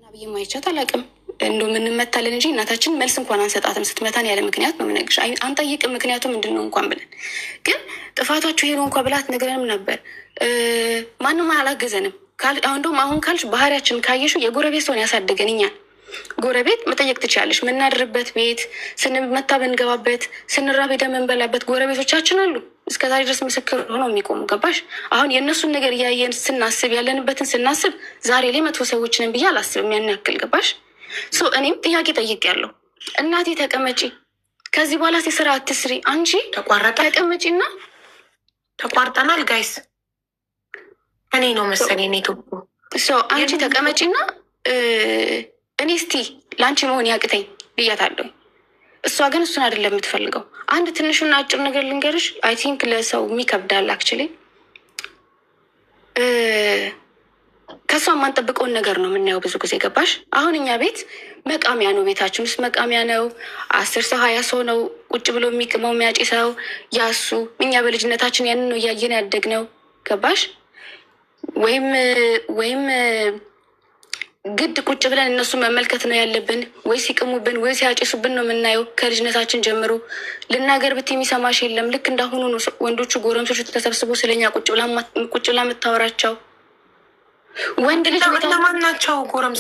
ብዬ ማይቻት አላውቅም። እንደው ምንመታለን እንጂ እናታችን መልስ እንኳን አንሰጣትም። ስትመታን ያለ ምክንያት ነው የምነግርሽ። አንጠይቅም ምክንያቱ ምንድን ነው እንኳን ብለን ግን ጥፋታችሁ ሄዶ እንኳ ብላት ነግረንም ነበር። ማንም አላገዘንም። እንደውም አሁን ካልሽ ባህሪያችን ካየሽው የጎረቤት ሰውን ያሳደገን እኛን ጎረቤት መጠየቅ ትችላለሽ። ምናድርበት ቤት ስንመታ ብንገባበት ስንራብ ሄደን የምንበላበት ጎረቤቶቻችን አሉ። እስከዛሬ ድረስ ምስክር ሆነው የሚቆሙ ገባሽ? አሁን የእነሱን ነገር እያየን ስናስብ ያለንበትን ስናስብ ዛሬ ላይ መጥፎ ሰዎችንን ብዬ አላስብም። ያን ያክል ገባሽ? እኔም ጥያቄ ጠይቄያለሁ። እናቴ ተቀመጪ፣ ከዚህ በኋላ ስራ አትስሪ፣ አንቺ ተቀመጪና ተቋርጠናል ጋይስ። እኔ ነው መሰለኝ አንቺ ተቀመጪና እኔ እስቲ ለአንቺ መሆን ያቅተኝ ብያታለሁ። እሷ ግን እሱን አይደለም የምትፈልገው። አንድ ትንሹና አጭር ነገር ልንገርሽ። አይ ቲንክ ለሰው የሚከብዳል አክቹዋሊ። ከእሷ የማንጠብቀውን ነገር ነው የምናየው ብዙ ጊዜ ገባሽ? አሁን እኛ ቤት መቃሚያ ነው፣ ቤታችን ውስጥ መቃሚያ ነው። 10 ሰው 20 ሰው ነው ቁጭ ብሎ የሚቅመው የሚያጭሰው ያሱ። እኛ በልጅነታችን ያንን ነው እያየን ያደግነው ገባሽ? ወይም ግድ ቁጭ ብለን እነሱ መመልከት ነው ያለብን? ወይ ሲቅሙብን ወይ ሲያጭሱብን ነው የምናየው ከልጅነታችን ጀምሮ። ልናገር ብት የሚሰማሽ የለም። ልክ እንዳሁኑ ነው ወንዶቹ ጎረምሶቹ ተሰብስቦ ስለኛ ቁጭ ብላ የምታወራቸው። ወንድ ልጅ ለማን ናቸው?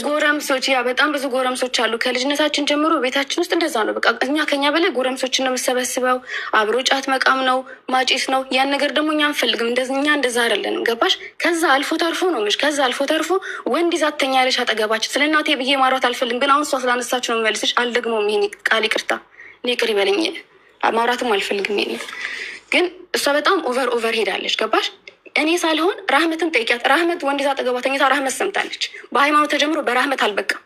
ጎረምሶች። ያ በጣም ብዙ ጎረምሶች አሉ። ከልጅነታችን ጀምሮ ቤታችን ውስጥ እንደዛ ነው። በቃ እኛ ከኛ በላይ ጎረምሶችን ነው የምሰበስበው። አብሮ ጫት መቃም ነው ማጭስ ነው። ያን ነገር ደግሞ እኛ አንፈልግም። እኛ እንደዛ አይደለንም ገባሽ? ከዛ አልፎ ተርፎ ነው የምልሽ። ከዛ አልፎ ተርፎ ወንድ ይዛተኛ ያለሽ አጠገባችን። ስለ እናቴ ብዬ ማውራት አልፈልግም፣ ግን አሁን እሷ ስላነሳችሁ ነው የምመልስሽ። አልደግሞም ይሄን ቃል ይቅርታ፣ እኔ ቅር ይበለኝ። ማውራትም አልፈልግም። ይሄን ግን እሷ በጣም ኦቨር ሄዳለች ገባሽ? እኔ ሳልሆን ራህመትን ጠይቂያት። ራህመት ወንድ ይዛ አጠገቧ ተኝታ ራህመት ሰምታለች። በሃይማኖት ተጀምሮ በራህመት አልበቃም።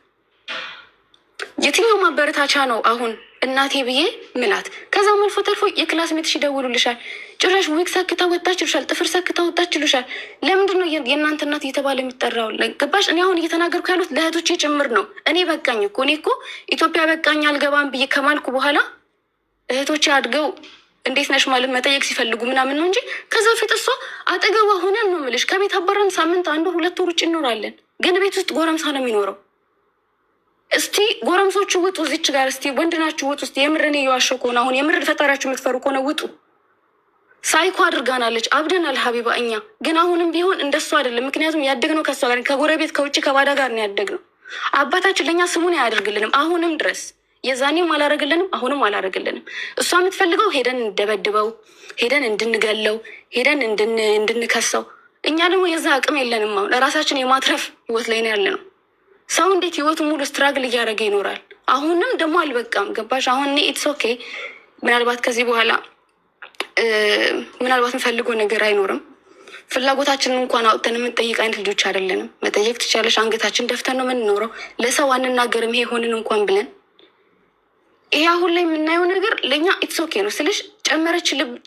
የትኛው ማበረታቻ ነው አሁን እናቴ ብዬ ምላት? ከዛም አልፎ ተርፎ የክላስ ሜትሽ ይደውሉልሻል። ጭራሽ ዊግ ሰክታ ወጣች ይሉሻል፣ ጥፍር ሰክታ ወጣች ይሉሻል። ለምንድን ነው የእናንተ እናት እየተባለ የሚጠራው? ገባሽ? እኔ አሁን እየተናገርኩ ያሉት ለእህቶቼ ጭምር ነው። እኔ በቃኝ እኮ እኔ እኮ ኢትዮጵያ በቃኝ አልገባም ብዬ ከማልኩ በኋላ እህቶቼ አድገው እንዴት ነሽ ማለት መጠየቅ ሲፈልጉ ምናምን ነው እንጂ ከዛ በፊት እሷ አጠገቧ ሆነን ነው የምልሽ። ከቤት አባረን ሳምንት 1-2 ወር ውጭ እንኖራለን፣ ግን ቤት ውስጥ ጎረምሳ ነው የሚኖረው። እስቲ ጎረምሶቹ ውጡ፣ እዚች ጋር እስቲ ወንድ ናችሁ ውጡ። እስቲ የምርን እየዋሸሁ ከሆነ አሁን የምር ፈጠራችሁ የምትፈሩ ከሆነ ውጡ። ሳይኮ አድርጋናለች፣ አብደናል ሀቢባ እኛ። ግን አሁንም ቢሆን እንደሱ አይደለም። ምክንያቱም ያደግነው ከሷ ጋር ከጎረቤት ከውጭ ከባዳ ጋር ነው ያደግነው። አባታችን ለእኛ ስሙን አያደርግልንም አሁንም ድረስ። የዛኔም አላረግልንም አሁንም አላረግልንም። እሷ የምትፈልገው ሄደን እንደበድበው፣ ሄደን እንድንገለው፣ ሄደን እንድንከሰው። እኛ ደግሞ የዛ አቅም የለንም። አሁን ለራሳችን የማትረፍ ህይወት ላይ ነው ያለ ነው። ሰው እንዴት ህይወቱ ሙሉ ስትራግል እያደረገ ይኖራል? አሁንም ደግሞ አልበቃም ገባሽ? አሁን እኔ ኢትስ ኦኬ። ምናልባት ከዚህ በኋላ ምናልባት የምፈልገው ነገር አይኖርም። ፍላጎታችንን እንኳን አውጥተን የምንጠይቅ አይነት ልጆች አይደለንም። መጠየቅ ትቻለሽ። አንገታችን ደፍተን ነው የምንኖረው። ለሰው አንናገርም ይሄ ሆንን እንኳን ብለን። ይሄ አሁን ላይ የምናየው ነገር ለእኛ ኢትስ ኦኬ ነው ስልሽ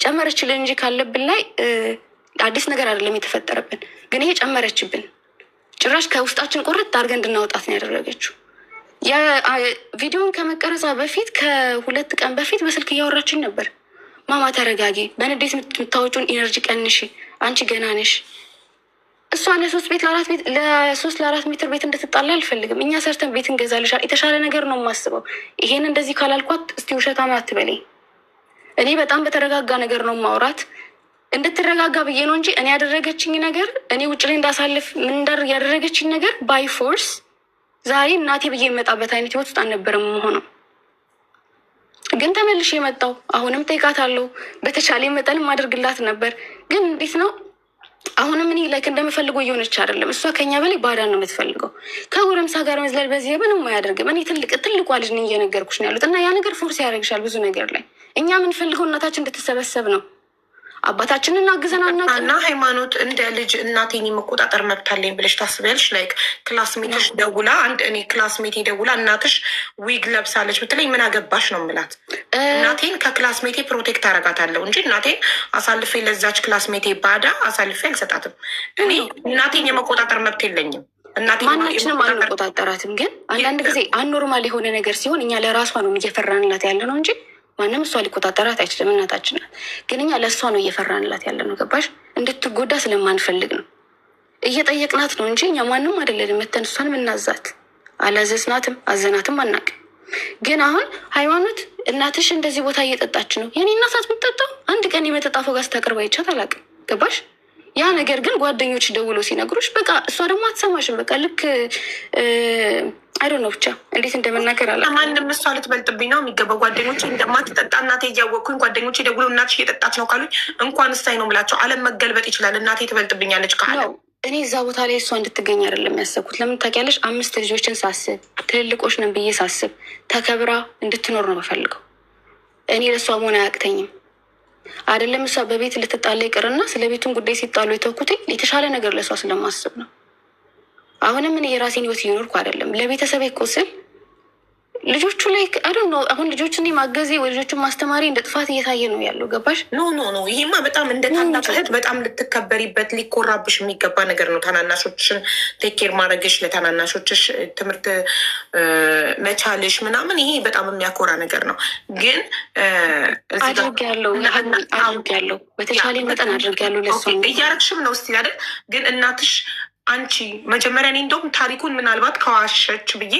ጨመረችልን እንጂ ካለብን ላይ አዲስ ነገር አይደለም የተፈጠረብን። ግን ይሄ ጨመረችብን። ጭራሽ ከውስጣችን ቁርጥ አድርገን እንድናወጣት ነው ያደረገችው። ቪዲዮን ከመቀረጻ በፊት ከ2 ቀን በፊት በስልክ እያወራችን ነበር። ማማ ተረጋጊ፣ በንዴት የምታወጩን ኢነርጂ ቀንሺ፣ አንቺ ገና ነሽ። እሷ ለ3-4 ሜትር ቤት እንድትጣላ አልፈልግም። እኛ ሰርተን ቤት እንገዛልሻል። የተሻለ ነገር ነው የማስበው። ይሄን እንደዚህ ካላልኳት እስቲ ውሸታም አትበለኝ። እኔ በጣም በተረጋጋ ነገር ነው ማውራት፣ እንድትረጋጋ ብዬ ነው እንጂ እኔ ያደረገችኝ ነገር እኔ ውጭ ላይ እንዳሳልፍ ያደረገችኝ ነገር ባይ ፎርስ ዛሬ እናቴ ብዬ የመጣበት አይነት ህይወት ውስጥ አልነበረም ሆነው። ግን ተመልሼ የመጣው አሁንም ጠይቃታለሁ። በተቻለ መጠንም አድርግላት ነበር። ግን እንዴት ነው አሁንም እኔ ላይክ እንደምፈልገው እየሆነች አይደለም። እሷ ከኛ በላይ ባዳን ነው የምትፈልገው። ከጎረምሳ ጋር መዝለል በዚህ ምንም አያደርግም። እኔ ትልቋ ልጅ ነኝ እየነገርኩሽ ነው ያሉት። እና ያ ነገር ፎርስ ያደርግሻል ብዙ ነገር ላይ። እኛ የምንፈልገው እናታችን እንድትሰበሰብ ነው። አባታችንን አግዘናና እና ሃይማኖት እንደ ልጅ እናቴን የመቆጣጠር መብት አለኝ ብለሽ ታስቢያለሽ? ላይክ ክላስሜትሽ ደውላ እኔ ክላስሜቴ ደውላ እናትሽ ዊግ ለብሳለች ብትለኝ ምን አገባሽ ነው የምላት። እናቴን ከክላስሜቴ ፕሮቴክት አረጋታለሁ እንጂ እናቴን አሳልፌ ለዛች ክላስሜቴ ባዳ አሳልፌ አልሰጣትም። እኔ እናቴን የመቆጣጠር መብት የለኝም። ማናችንም አንቆጣጠራትም። ግን አንዳንድ ጊዜ አኖርማል የሆነ ነገር ሲሆን እኛ ለራሷ ነው እየፈራንላት ያለ ነው እንጂ ማንም እሷ ሊቆጣጠራት አይችልም። እናታችን ናት። ግን እኛ ለእሷ ነው እየፈራንላት ያለ ነው ገባሽ? እንድትጎዳ ስለማንፈልግ ነው እየጠየቅናት ነው እንጂ እኛ ማንም አይደለንም መተን እሷን ምናዛት። አላዘዝናትም፣ አዘናትም አናውቅም። ግን አሁን ሃይማኖት እናትሽ እንደዚህ ቦታ እየጠጣች ነው፣ የኔ እናት የምትጠጣው አንድ ቀን የመጠጥ አፎ ጋር ስታቀርብ አይቻት አላውቅም። ገባሽ? ያ ነገር ግን ጓደኞች ደውሎ ሲነግሩሽ በቃ እሷ ደግሞ አትሰማሽም። በቃ ልክ አይዶ ነው ብቻ እንዴት እንደምናገር አላ ማንም እሷ ልትበልጥብኝ ነው የሚገባው። ጓደኞች እንደማትጠጣ እናቴ እያወቅኩኝ ጓደኞች ደውሎ እናትሽ እየጠጣች ነው ካሉኝ እንኳን እስታይ ነው የምላቸው። ዓለም መገልበጥ ይችላል። እናቴ ትበልጥብኛለች ካለ እኔ እዛ ቦታ ላይ እሷ እንድትገኝ አይደለም ያሰብኩት። ለምን ታውቂያለሽ? 5 ልጆችን ሳስብ ትልልቆች ነን ብዬ ሳስብ ተከብራ እንድትኖር ነው የምፈልገው። እኔ ለእሷ መሆን አያቅተኝም። አይደለም እሷ በቤት ልትጣላ ይቅርና ስለ ቤቱን ጉዳይ ሲጣሉ የተውኩት የተሻለ ነገር ለእሷ ስለማስብ ነው። አሁንም እኔ የራሴን ህይወት እየኖርኩ አይደለም። ለቤተሰቤ እኮ ስል ልጆቹ ላይ አዶ ነው። አሁን ልጆቹን ማገዜ ወይ ልጆቹን ማስተማሪ እንደ ጥፋት እየታየ ነው ያለው። ገባሽ? ኖ ይሄማ በጣም እንደ ታላቅ እህት በጣም ልትከበሪበት ሊኮራብሽ የሚገባ ነገር ነው። ታናናሾችሽን ቴኬር ማድረግሽ፣ ለታናናሾችሽ ትምህርት መቻልሽ ምናምን ይሄ በጣም የሚያኮራ ነገር ነው። ግን አድርጌያለሁ በተቻለ መጠን አድርጌያለሁ። ለእሷ እያረግሽም ነው እስቲ አይደል? ግን እናትሽ አንቺ መጀመሪያ እኔ እንደውም ታሪኩን ምናልባት ከዋሸች ብዬ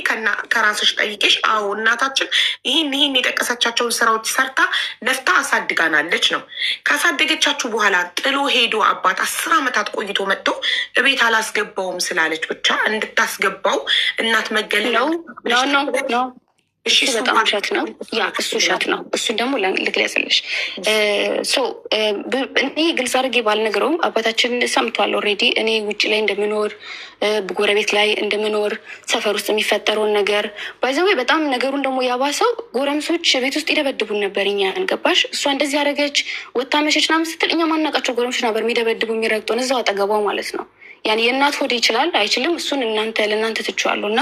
ከራስሽ ጠይቄሽ፣ አዎ እናታችን ይህን የጠቀሰቻቸውን ስራዎች ሰርታ ለፍታ አሳድጋናለች ነው። ካሳደገቻችሁ በኋላ ጥሎ ሄዶ አባት 10 ዓመታት ቆይቶ መጥቶ እቤት አላስገባውም ስላለች ብቻ እንድታስገባው እናት መገለል ነው። እሺ በጣም ውሸት ነው። ያ እሱ ውሸት ነው። እሱን ደግሞ ልግለጽልሽ። እኔ ግልጽ አድርጌ ባልነግረውም አባታችን ሰምቷል ኦልሬዲ። እኔ ውጭ ላይ እንደምኖር ጎረቤት ላይ እንደምኖር ሰፈር ውስጥ የሚፈጠረውን ነገር ባይዘዌ በጣም ነገሩን ደግሞ ያባሰው ጎረምሶች ቤት ውስጥ ይደበድቡን ነበር። እኛ ገባሽ? እሷ እንደዚህ ያደረገች ወታ መሸች ምናምን ስትል እኛ ማናቃቸው ጎረምሶች ነበር የሚደበድቡ የሚረግጡን እዛው አጠገቧ ማለት ነው። ያን የእናት ሆዴ ይችላል አይችልም፣ እሱን ለእናንተ ትችዋለሁ እና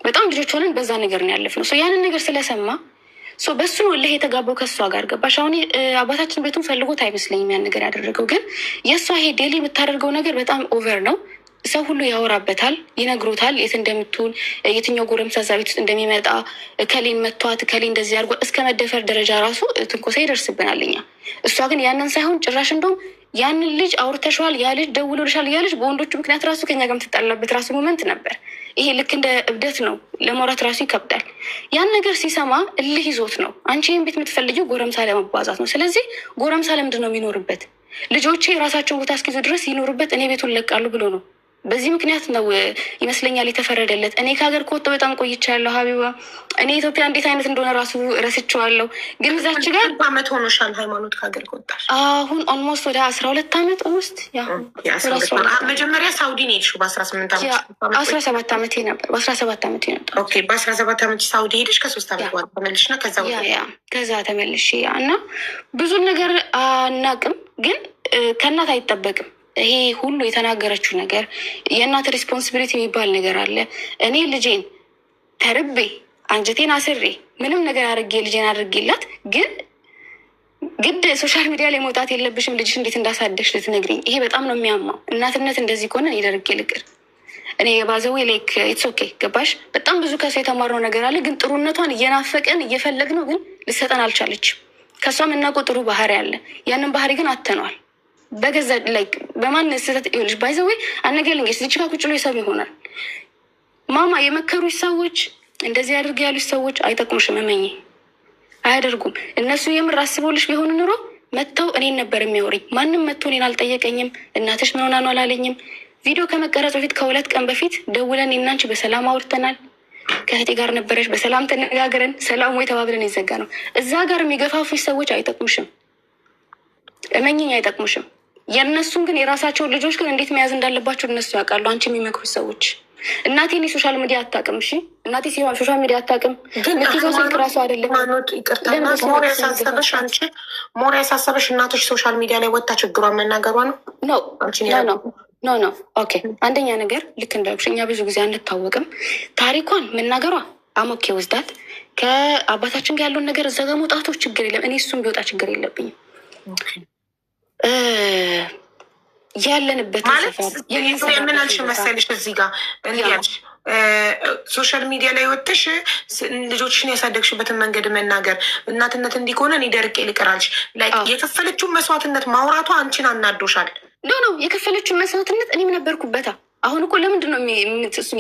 በጣም ልጆች ሆነን በዛ ነገር ነው ያለፍነው። ያንን ነገር ስለሰማ በሱ ነው እልህ የተጋባው ከእሷ ጋር። ገባሽ? አሁን አባታችን ቤቱን ፈልጎት አይመስለኝም ያን ነገር ያደረገው። ግን የእሷ ይሄ ዴሊ የምታደርገው ነገር በጣም ኦቨር ነው። ሰው ሁሉ ያወራበታል፣ ይነግሮታል፣ የት እንደምትውል፣ የትኛው ጎረምሳ እዛ ቤት ውስጥ እንደሚመጣ፣ እከሌን መቷት፣ እከሌ እንደዚህ አድርጓ እስከ መደፈር ደረጃ ራሱ ትንኮሳ ይደርስብናል እኛ። እሷ ግን ያንን ሳይሆን ጭራሽ እንደውም ያንን ልጅ አውርተሸዋል፣ ያ ልጅ ደውሎልሻል፣ ያ ልጅ በወንዶቹ ምክንያት ራሱ ከኛ ጋር የምትጣላበት ራሱ ሞመንት ነበር። ይሄ ልክ እንደ እብደት ነው፣ ለማውራት ራሱ ይከብዳል። ያን ነገር ሲሰማ እልህ ይዞት ነው። አንቺ ይህን ቤት የምትፈልጊው ጎረምሳ ለመባዛት ነው። ስለዚህ ጎረምሳ ለምንድን ነው የሚኖርበት? ልጆቼ የራሳቸውን ቦታ እስኪይዙ ድረስ ይኖሩበት፣ እኔ ቤቱን ለቃሉ ብሎ ነው። በዚህ ምክንያት ነው ይመስለኛል የተፈረደለት። እኔ ከሀገር ከወጣሁ በጣም ቆይቻለሁ ሀቢባ። እኔ ኢትዮጵያ እንዴት አይነት እንደሆነ ራሱ ረስቼዋለሁ። ግን እዛች ጋር ዓመት ሆኖሻል ሃይማኖት ከሀገር ከወጣሽ? አሁን ኦልሞስት ወደ 12 ዓመት ኦልሞስት። መጀመሪያ ሳውዲ ነው የሄድሽው በ18 ዓመት? 17 ዓመቴ ነበር። በ17 ዓመቴ ነበር። ኦኬ፣ በ17 ዓመት ሳውዲ ሄደሽ ከ3 ዓመት በኋላ ተመልሽ ነው? ከዛ ተመልሽ እና ብዙ ነገር አናቅም፣ ግን ከእናት አይጠበቅም ይሄ ሁሉ የተናገረችው ነገር። የእናት ሪስፖንሲቢሊቲ የሚባል ነገር አለ። እኔ ልጄን ተርቤ አንጀቴን አስሬ ምንም ነገር አድርጌ ልጄን አድርጌላት፣ ግን ግድ ሶሻል ሚዲያ ላይ መውጣት የለብሽም ልጅሽ እንዴት እንዳሳደግሽ ልትነግሪኝ። ይሄ በጣም ነው የሚያማው። እናትነት እንደዚህ ከሆነ እኔ ደርጌ ልቅር። እኔ ባዘዌ ላይክ ኢትስ ኦኬ። ገባሽ? በጣም ብዙ ከሷ የተማርነው ነገር አለ፣ ግን ጥሩነቷን እየናፈቀን እየፈለግነው ግን ልሰጠን አልቻለችም። ከሷ የምናውቀው ጥሩ ባህሪ አለ፣ ያንን ባህሪ ግን አተነዋል። በገዛ ላይክ በማን ስህተት ይሆንሽ ባይዘዌ አነገርልንጌስ ልጅ ጋ ቁጭ ብሎ ይሰብ ይሆናል። ማማ የመከሩሽ ሰዎች እንደዚህ አድርግ ያሉሽ ሰዎች አይጠቅሙሽም። እመኚ፣ አያደርጉም። እነሱ የምር አስበውልሽ ቢሆኑ ኑሮ መጥተው እኔን ነበር የሚያወሪኝ። ማንም መጥቶ እኔን አልጠየቀኝም። እናትሽ ምን ሆና ነው አላለኝም። ቪዲዮ ከመቀረጽ በፊት ከ2 ቀን በፊት ደውለን እና አንቺ በሰላም አውርተናል። ከእህቴ ጋር ነበረች፣ በሰላም ተነጋግረን ሰላም ወይ ተባብለን ይዘጋ ነው። እዛ ጋር የሚገፋፉሽ ሰዎች አይጠቅሙሽም። እመኚኝ፣ አይጠቅሙሽም። የእነሱን ግን የራሳቸውን ልጆች ግን እንዴት መያዝ እንዳለባቸው እነሱ ያውቃሉ። አንቺ የሚመክሩ ሰዎች። እናቴ እኔ ሶሻል ሚዲያ አታውቅም። እሺ እናቴ ሶሻል ሚዲያ አታውቅም። ልትይዘው ስልክ ራሱ አይደለም። ሞር ያሳሰበሽ እናቶች ሶሻል ሚዲያ ላይ ወጣ ችግሯን መናገሯ ነው። ኖ ኦኬ። አንደኛ ነገር ልክ እንዳልኩሽ እኛ ብዙ ጊዜ አንታወቅም። ታሪኳን መናገሯ አሞኬ ወስዳት ከአባታችን ጋር ያለውን ነገር እዛ ጋር መውጣቱ ችግር የለም። እኔ እሱም ቢወጣ ችግር የለብኝም። ያለንበት ማለት የምናልሽ መሰልሽ እዚህ ጋር እንዲያልሽ ሶሻል ሚዲያ ላይ ወጥተሽ ልጆችሽን ያሳደግሽበትን መንገድ መናገር እናትነት እንዲሆነ እኔ ደርቄ ልቅራልሽ ላይ የከፈለችውን መስዋዕትነት ማውራቷ አንቺን አናዶሻል? ኖ የከፈለችውን መስዋዕትነት እኔም ነበርኩበታ። አሁን እኮ ለምንድን ነው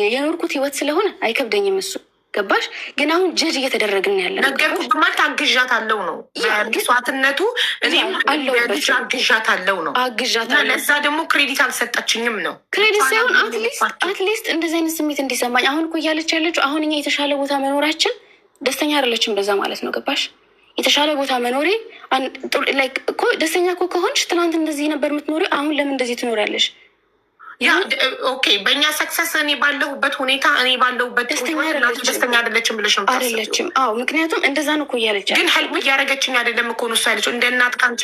የኖርኩት ህይወት ስለሆነ አይከብደኝም እሱ ገባሽ? ግን አሁን ጀጅ እየተደረግን ያለ ነገርኩ ማለት አግዣት አለው ነው መስዋዕትነቱ። ልጅ አግዣት አለው ነው እና ለዛ ደግሞ ክሬዲት አልሰጠችኝም ነው። ክሬዲት ሳይሆን አትሊስት እንደዚህ አይነት ስሜት እንዲሰማኝ አሁን እኮ እያለች ያለችው አሁን እኛ የተሻለ ቦታ መኖራችን ደስተኛ አይደለችም በዛ ማለት ነው ገባሽ? የተሻለ ቦታ መኖሬ እኮ ደስተኛ እኮ ከሆንሽ ትናንት እንደዚህ ነበር የምትኖሪ፣ አሁን ለምን እንደዚህ ትኖሪያለሽ? ያ ኦኬ፣ በእኛ ሰክሰስ እኔ ባለሁበት ሁኔታ እኔ ባለሁበት ደስተኛ አይደለችም ብለሽ ነው አይደለችም? አዎ፣ ምክንያቱም እንደዛ ነው እኮ እያለች ግን ሄልፕ እያደረገችኝ አይደለም እኮ ነው እሷ ያለችው። እንደ እናት ካንቺ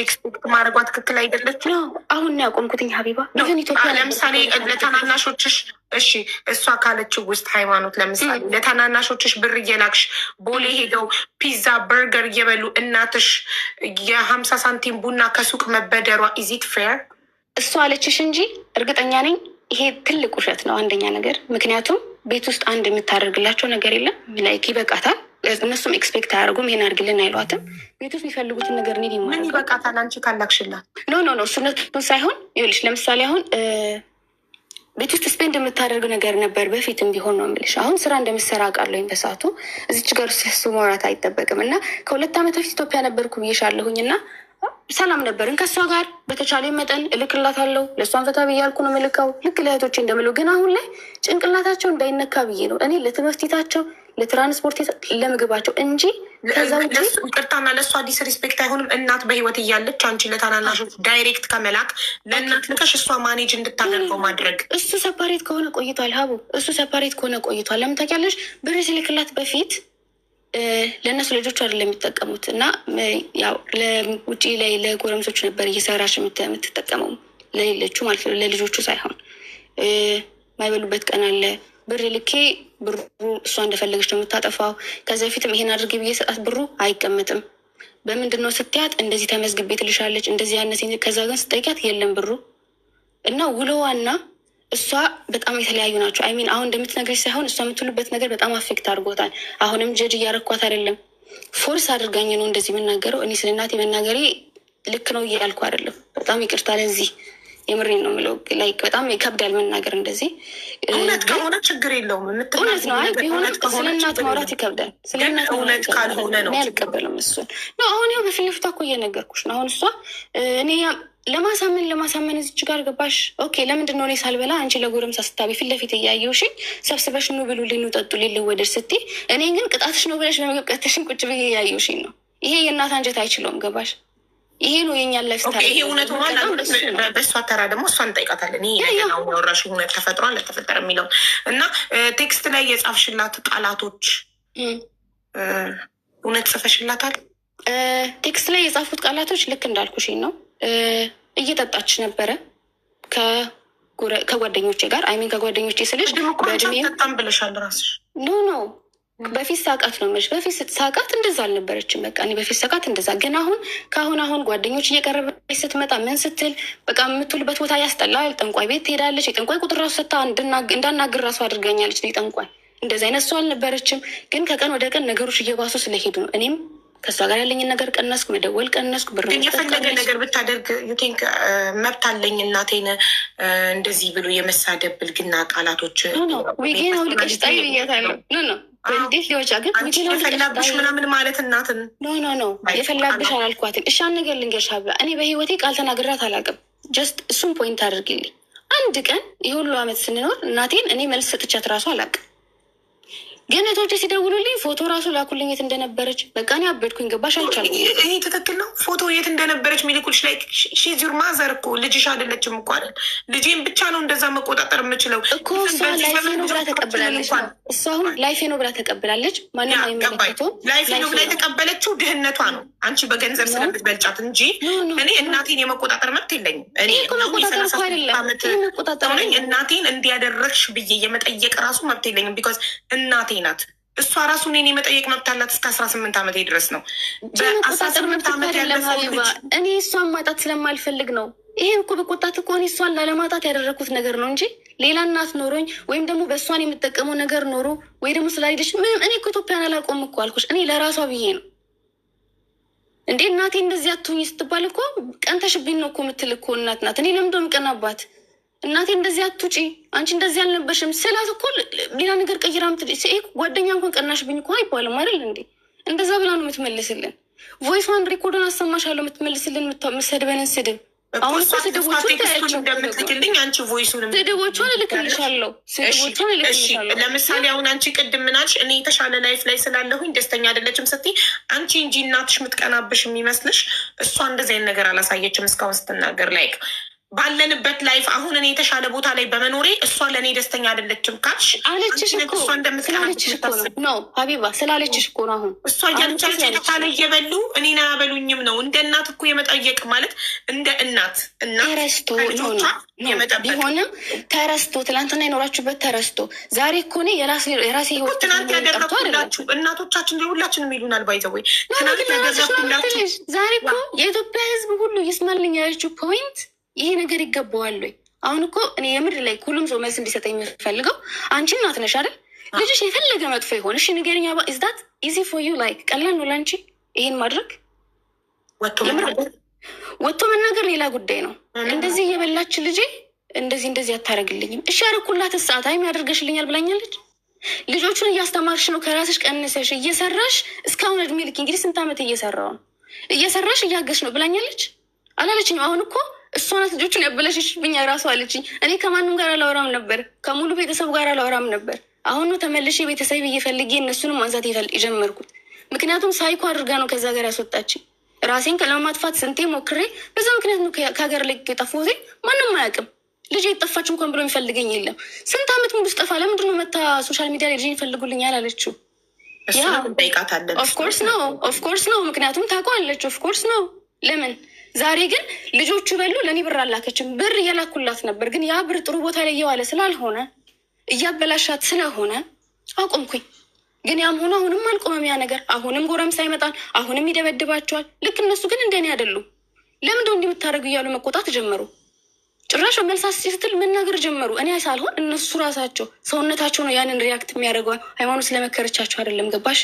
ኤክስፔክት ማድረጓ ትክክል አይደለችም። አሁን ነው ያቆምኩትኝ ሀቢባ። ለምሳሌ ለታናናሾችሽ እሺ፣ እሷ ካለችው ውስጥ ሃይማኖት ለምሳሌ ለታናናሾችሽ ብር እየላክሽ ቦሌ ሄደው ፒዛ በርገር እየበሉ እናትሽ የ50 ሳንቲም ቡና ከሱቅ መበደሯ ኢዚት ፌር? እሷ አለችሽ እንጂ እርግጠኛ ነኝ ይሄ ትልቅ ውሸት ነው። አንደኛ ነገር ምክንያቱም ቤት ውስጥ አንድ የምታደርግላቸው ነገር የለም። ላይክ ይበቃታል። እነሱም ኤክስፔክት አያደርጉም። ይሄን አድርግልን አይሏትም። ቤት ውስጥ የሚፈልጉትን ነገር ምን ይበቃታል? አንቺ ካላክሽላት ኖ እሱነቱን ሳይሆን ይኸውልሽ፣ ለምሳሌ አሁን ቤት ውስጥ ስፔንድ የምታደርግ ነገር ነበር በፊትም ቢሆን ነው የምልሽ። አሁን ስራ እንደምትሰራ አውቃለሁኝ በሰዓቱ እዚች ጋር ስለሱ ማውራት አይጠበቅም። እና ከ2 ዓመት በፊት ኢትዮጵያ ነበርኩ ብዬሻለሁኝ እና ሰላም ነበርን ከእሷ ጋር በተቻለ መጠን እልክላታለሁ። ለእሷን ፈታ ብዬ ያልኩ ነው የምልከው ልክ ለእህቶቼ እንደምለው። ግን አሁን ላይ ጭንቅላታቸው እንዳይነካ ብዬ ነው እኔ ለትምህርት ቤታቸው፣ ለትራንስፖርት፣ ለምግባቸው እንጂ ከዛ ውጭ ቅርታና ለእሱ አዲስ ሪስፔክት አይሆንም። እናት በህይወት እያለች አንቺ ለታናናሾች ዳይሬክት ከመላክ ለእናት ልከሽ እሷ ማኔጅ እንድታደርገው ማድረግ። እሱ ሰፓሬት ከሆነ ቆይቷል ሀቡ፣ እሱ ሰፓሬት ከሆነ ቆይቷል። ለምን ታውቂያለሽ? ብር ሲልክላት በፊት ለእነሱ ልጆቹ አይደለም የሚጠቀሙት እና ያው ለውጭ ላይ ለጎረምሶች ነበር እየሰራሽ የምትጠቀመው ለሌሎቹ ማለት ነው፣ ለልጆቹ ሳይሆን። ማይበሉበት ቀን አለ። ብር ልኬ ብሩ እሷ እንደፈለገች ነው የምታጠፋው። ከዚ በፊትም ይሄን አድርግ ብዬ ሰጣት ብሩ አይቀመጥም። በምንድን ነው ስትያት እንደዚህ ተመዝግቤ ትልሻለች እንደዚህ ያነስ። ከዛ ግን ስጠይቂያት የለም ብሩ እና ውሎዋና እሷ በጣም የተለያዩ ናቸው። አይሚን አሁን እንደምትነግረች ሳይሆን እሷ የምትሉበት ነገር በጣም አፌክት አድርጎታል። አሁንም ጀጅ እያረኳት አይደለም፣ ፎርስ አድርጋኝ ነው እንደዚህ የምናገረው። እኔ ስለ እናቴ መናገሬ ልክ ነው እያልኩ አይደለም። በጣም ይቅርታ ለዚህ የምሬን ነው የምለው። ላይክ በጣም ይከብዳል መናገር እንደዚህ። እውነት ከሆነ ችግር የለውም። እውነት ነው። አይ ቢሆን ስለ እናት ማውራት ይከብዳል። ስለ እናት እውነት ካልሆነ ነው አልቀበልም። እሱን ነው አሁን ያው በፊት ለፊቷ እኮ እየነገርኩሽ ነው። አሁን እሷ እኔ ለማሳመን እዚች ጋር ገባሽ። ኦኬ ለምንድን ነው እኔ ሳልበላ አንቺ ለጎረምሳ ስታቢ ፊት ለፊት እያየሁሽኝ ሰብስበሽ ኑ ብሉ ሊኑ ጠጡ ሊለወደድ ስትይ እኔ ግን ቅጣትሽ ነው ብለሽ በምግብ ቀተሽን ቁጭ ብዬ እያየሁሽኝ ነው። ይሄ የእናት አንጀት አይችለውም። ገባሽ? ይሄ ነው የኛን ላይፍ ስታይል። ይሄ እውነት ሆኗል። በእሷ ተራ ደግሞ እሷ እንጠይቃታለን። ይሄ ነገር አሁን ያወራሽ እውነት ተፈጥሯል አልተፈጠረ የሚለው እና ቴክስት ላይ የጻፍሽላት ቃላቶች እውነት ጽፈሽላታል? ቴክስት ላይ የጻፉት ቃላቶች ልክ እንዳልኩሽኝ ነው። እየጠጣች ነበረ ከጓደኞቼ ጋር አይሚን ከጓደኞቼ ስልሽ በጣም ብለሻል ራስሽ። ኖ በፊት ሳቃት ነው የምልሽ። በፊት ስትሳቃት እንደዛ አልነበረችም። በቃ እኔ በፊት ሳቃት እንደዛ። ግን አሁን ጓደኞች እየቀረበች ስትመጣ ምን ስትል በቃ የምትውልበት ቦታ ያስጠላል። ጠንቋይ ቤት ትሄዳለች። የጠንቋይ ቁጥር ራሱ ሰታ እንዳናግር ራሱ አድርገኛለች። ጠንቋይ እንደዚ አይነት ሰው አልነበረችም። ግን ከቀን ወደ ቀን ነገሮች እየባሱ ስለሄዱ ነው እኔም ከእሷ ጋር ያለኝን ነገር ቀነስኩ፣ መደወል ቀነስኩ። ብር የፈለገ ነገር ብታደርግ ዩቲንክ መብት አለኝ እናቴን እንደዚህ ብሎ የመሳደብ ብልግና ቃላቶች ዊጌን አውልቀሽ ጣይ ብያታለሁ። እንዴት ሊወጫ ግን የፈላብሽ ምናምን ማለት እናትን ኖ የፈላብሽ አላልኳትም። እሻን ነገር ልንገርሽ ብላ እኔ በህይወቴ ቃል ተናግራት አላውቅም። ጀስት እሱም ፖይንት አድርግልኝ። አንድ ቀን የሁሉ አመት ስንኖር እናቴን እኔ መልስ ሰጥቻት ራሱ አላውቅም። ግን እህቶቼ ሲደውሉልኝ ፎቶ ራሱ ላኩልኝ የት እንደነበረች። በቃ እኔ አበድኩኝ። ገባሽ? አልቻልኩም። ይሄ ትክክል ነው። ፎቶ የት እንደነበረች ሚልኩልሽ ላይ ሺዙር ማዘር እኮ ልጅሽ አይደለችም እኮ አይደል? ልጄን ብቻ ነው እንደዛ መቆጣጠር የምችለው እኮ። እሷ ላይፌ ነው ብላ ተቀብላለች። እሷ አሁን ላይፌ ነው ብላ ተቀብላለች። ማንም አይመለከተውም። ላይፌ ነው ብላ የተቀበለችው ድህነቷ ነው። አንቺ በገንዘብ ስለምትበልጫት እንጂ እኔ እናቴን የመቆጣጠር መብት የለኝም። እኔ እናቴን እንዲያደረግሽ ብዬ የመጠየቅ ራሱ መብት የለኝም። ቢኮዝ እናቴ ናት። እሷ ራሱ እኔን የመጠየቅ መብት አላት እስከ 18 ዓመቴ ድረስ ነው። በ18 ዓመት እኔ እሷን ማጣት ስለማልፈልግ ነው። ይሄ እኮ በቆጣት እኮ እኔ እሷን ላለማጣት ያደረግኩት ነገር ነው እንጂ ሌላ እናት ኖሮኝ ወይም ደግሞ በእሷን የምጠቀመው ነገር ኖሮ ወይ ደግሞ ስላልሄደች ምንም። እኔ እኮ ኢትዮጵያን አላቆም እኮ አልኩሽ። እኔ ለራሷ ብዬ ነው። እንዴ እናቴ እንደዚህ አትሁኝ ስትባል እኮ ቀንተሽብኝ ነው እኮ የምትል እኮ እናት ናት። እኔ ለምንድን ነው የምቀናባት? እናቴ እንደዚህ አትውጪ አንቺ እንደዚህ አልነበርሽም ስላት እኮ ሌላ ነገር ቀይራ ጓደኛ እንኳን ቀናሽብኝ እኮ አይባልም አይደል እንዴ? እንደዛ ብላ ነው የምትመልስልን። ቮይስዋን ሪኮርዶን አሰማሻለሁ የምትመልስልን የምትሰድበንን ስድብ። አሁን እኮ እንደምትልክልኝ አንቺ ቮይሱን ስድቦቿን እልክልሻለሁ። ለምሳሌ አሁን አንቺ ቅድም ምናልሽ እኔ የተሻለ ላይፍ ላይ ስላለሁኝ ደስተኛ አይደለችም ስትይ አንቺ እንጂ እናትሽ የምትቀናብሽ የሚመስልሽ። እሷ እንደዚህ አይነት ነገር አላሳየችም እስካሁን ስትናገር። ላይክ ባለንበት ላይፍ አሁን እኔ የተሻለ ቦታ ላይ በመኖሬ እሷ ለእኔ ደስተኛ አይደለችም ካልሽ አለችሽ እኮ እሷ እንደምትቀናብሽ ነው ሀቢባ ስላለችሽ እኮ ነው። አሁን እሷ እያለቻለች የተሻለ እየበሉ እኔን አያበሉኝም ነው። እንደ እናት እኮ የመጠየቅ ማለት እንደ እናት ተረስቶ ቢሆንም ተረስቶ ትላንትና የኖራችሁበት ተረስቶ ዛሬ እኮ እኔ የራሴ ህይወት ትናንት ያደረግኩላችሁ እናቶቻችን ሁላችንም ይሉናል። ባይዘወይ ትናንት ያደረግኩላችሁ ዛሬ እኮ የኢትዮጵያ ህዝብ ሁሉ ይስማልኝ ያለችው ፖይንት ይሄ ነገር ይገባዋል ወይ? አሁን እኮ እኔ የምድር ላይ ሁሉም ሰው መልስ እንዲሰጠኝ የሚፈልገው አንቺ እናት ነሽ አይደል? ልጅሽ የፈለገ መጥፎ ይሆን እሺ ንገረኛ። ኢዝ ዳት ኢዚ ፎር ዩ? ላይክ ቀላል ነው ለአንቺ ይሄን ማድረግ? ወጥቶ መናገር ሌላ ጉዳይ ነው። እንደዚህ እየበላች ልጄ እንደዚህ አታደርግልኝም። እሺ ያደረኩላት ሰዓት አይም ያደርገሽልኛል ብላኛለች። ልጆቹን እያስተማርሽ ነው ከራስሽ ቀንሰሽ እየሰራሽ እስካሁን እድሜ ልክ እንግዲህ ስንት ዓመት እየሰራው ነው እየሰራሽ እያገሽ ነው ብላኛለች አላለችኝ? አሁን እኮ እሷ ናት ልጆቹን ያበላሸችብኝ ራሱ አለችኝ። እኔ ከማንም ጋር አላወራም ነበር፣ ከሙሉ ቤተሰብ ጋር አላወራም ነበር። አሁን ነው ተመልሼ ቤተሰብ እየፈልጌ እነሱንም ማንሳት የጀመርኩት። ምክንያቱም ሳይኮ አድርጋ ነው ከዛ ሀገር ያስወጣችኝ። ራሴን ለማጥፋት ስንቴ ሞክሬ በዛ ምክንያት ነው ከሀገር ላይ የጠፋሁት። ማንም አያውቅም። ልጅ የጠፋች እንኳን ብሎ የሚፈልገኝ የለም። ስንት ዓመት ሙሉ ስጠፋ ለምንድን ነው መታ ሶሻል ሚዲያ ላይ ልጅ ይፈልጉልኛል አለችው። ኦፍኮርስ ነው ምክንያቱም ታውቀዋለች። ኦፍኮርስ ነው። ለምን ዛሬ ግን ልጆቹ በሉ ለእኔ ብር አላከችም። ብር እየላኩላት ነበር፣ ግን ያ ብር ጥሩ ቦታ ላይ እየዋለ ስላልሆነ እያበላሻት ስለሆነ አቆምኩኝ። ግን ያም ሆኖ አሁንም አልቆመም ያ ነገር። አሁንም ጎረምሳ ይመጣል፣ አሁንም ይደበድባቸዋል። ልክ እነሱ ግን እንደኔ አይደሉም። ለምንድነው እንዲህ የምታደርጉ እያሉ መቆጣት ጀመሩ። ጭራሽ መልሳት ስትል መናገር ጀመሩ። እኔ ሳልሆን እነሱ ራሳቸው ሰውነታቸው ነው ያንን ሪያክት የሚያደርገው። ሃይማኖት ስለመከረቻቸው አይደለም። ገባሽ?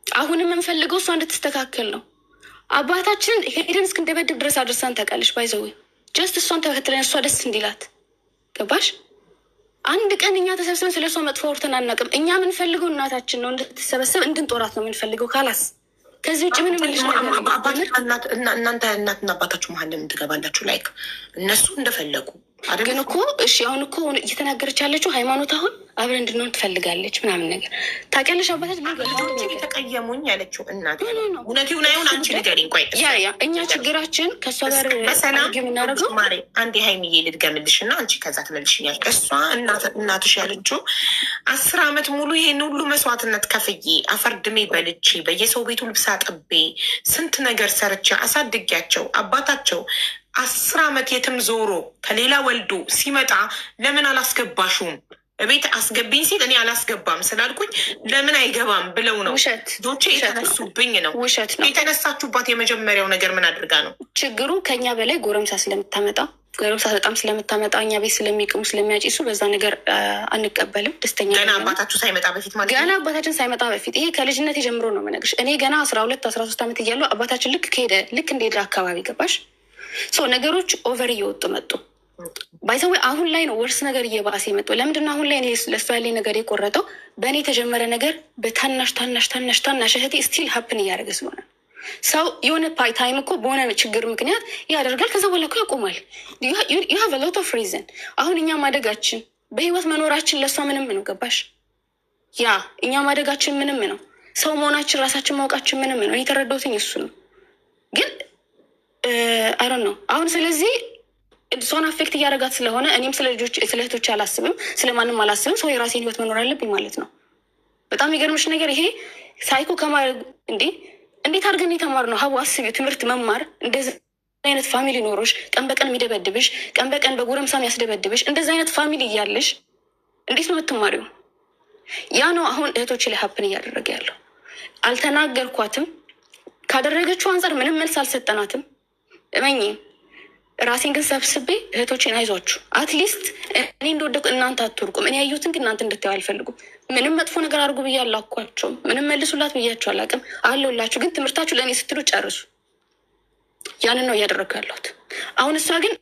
አሁንም የምንፈልገው እሷ እንድትስተካከል ነው። አባታችንን ሄደን እስክንደበድብ ድረስ አድርሳን ታውቃለች። ባይዘዌ ጀስት እሷን ተከትለን እሷ ደስ እንዲላት። ገባሽ? አንድ ቀን እኛ ተሰብስበን ስለ እሷ መጥፎ አውርተን አናውቅም። እኛ የምንፈልገው እናታችን ነው እንድትሰበሰብ እንድንጦራት ነው የምንፈልገው። ካላስ ከዚህ ውጭ ምንም ልጅ እናንተ እናትና አባታችሁ መሀል ለምን ትገባላችሁ? ላይክ እነሱ እንደፈለጉ ግን እኮ እሺ፣ አሁን እኮ እየተናገረች ያለችው ሃይማኖት አሁን አብረን እንድንሆን ትፈልጋለች ምናምን ነገር ታውቂያለሽ። አባታችን የተቀየሙኝ ያለችው እናት እውነቱን አይሆን አንቺ ንገሪኝ። ቆይ እኛ ችግራችን ከእሷ ጋር የምናደርገው አንድ ሀይሚዬ ልድገምልሽ እና አንቺ ከዛ ትመልሽኛል። እሷ እናትሽ ያለችው 10 ዓመት ሙሉ ይሄን ሁሉ መስዋዕትነት ከፍዬ አፈርድሜ በልቼ በየሰው ቤቱ ልብስ አጥቤ ስንት ነገር ሰርቼ አሳድጊያቸው አባታቸው 10 ዓመት የትም ዞሮ ከሌላ ወልዶ ሲመጣ ለምን አላስገባሹም? ቤት አስገቢኝ ሲል እኔ አላስገባም ስላልኩኝ ለምን አይገባም ብለው ነው ዶቼ የተነሱብኝ ነው። ውሸት ነው የተነሳችሁባት። የመጀመሪያው ነገር ምን አድርጋ ነው? ችግሩ ከኛ በላይ ጎረምሳ ስለምታመጣ ጎረምሳ በጣም ስለምታመጣ እኛ ቤት ስለሚቅሙ ስለሚያጭሱ በዛ ነገር አንቀበልም። ደስተኛ ገና አባታችሁ ሳይመጣ በፊት ማለት ገና አባታችን ሳይመጣ በፊት ይሄ ከልጅነት የጀምሮ ነው የምነግርሽ። እኔ ገና 12-13 ዓመት እያለሁ አባታችን ልክ እንደሄደ አካባቢ ገባሽ ነገሮች ኦቨር እየወጡ መጡ። ባይሰው አሁን ላይ ነው ወርስ ነገር እየባሰ የመጣው። ለምንድነው አሁን ላይ ለእሱ ያለኝ ነገር የቆረጠው? በእኔ የተጀመረ ነገር በታናሽ እህቴ ስቲል ሀፕን እያደረገ ስለሆነ ሰው የሆነ ታይም እኮ በሆነ ችግር ምክንያት ያደርጋል። ከዛ በኋላ እኮ ያቆማል። ዩ ሃቭ ሎት ኦፍ ሪዝን። አሁን እኛ ማደጋችን በህይወት መኖራችን ለእሷ ምንም ነው። ገባሽ? ያ እኛ ማደጋችን ምንም ነው። ሰው መሆናችን ራሳችን ማውቃችን ምንም ነው። የተረዳሁትኝ እሱ ነው። ግን አይ ዶንት ኖ አሁን ስለዚህ እሷን አፌክት እያደረጋት ስለሆነ እኔም ስለ እህቶች አላስብም፣ ስለማንም አላስብም። ሰው የራሴን ህይወት መኖር አለብኝ ማለት ነው። በጣም የሚገርምሽ ነገር ይሄ ሳይኮ ከማድረግ እንዴት አድርገን የተማርነው? ሀቡ አስቢው፣ ትምህርት መማር እንደዚህ አይነት ፋሚሊ ኖሮሽ ቀን በቀን የሚደበድብሽ ቀን በቀን በጎረምሳ የሚያስደበድብሽ እንደዚህ አይነት ፋሚሊ እያለሽ እንዴት ነው የምትማሪው? ያ ነው አሁን እህቶች ላይ ሀፕን እያደረገ ያለው። አልተናገርኳትም። ካደረገችው አንጻር ምንም መልስ አልሰጠናትም። እመኚ ራሴን ግን ሰብስቤ እህቶቼን አይዟችሁ፣ አትሊስት እኔ እንደወደቁ እናንተ አትወርቁም። እኔ ያዩትን ግን እናንተ እንድታዩ አልፈልጉም። ምንም መጥፎ ነገር አድርጉ ብዬ አላኳቸውም። ምንም መልሱላት ብያቸው አላውቅም። አለሁላችሁ፣ ግን ትምህርታችሁ ለእኔ ስትሉ ጨርሱ። ያንን ነው እያደረግኩ ያለሁት። አሁን እሷ ግን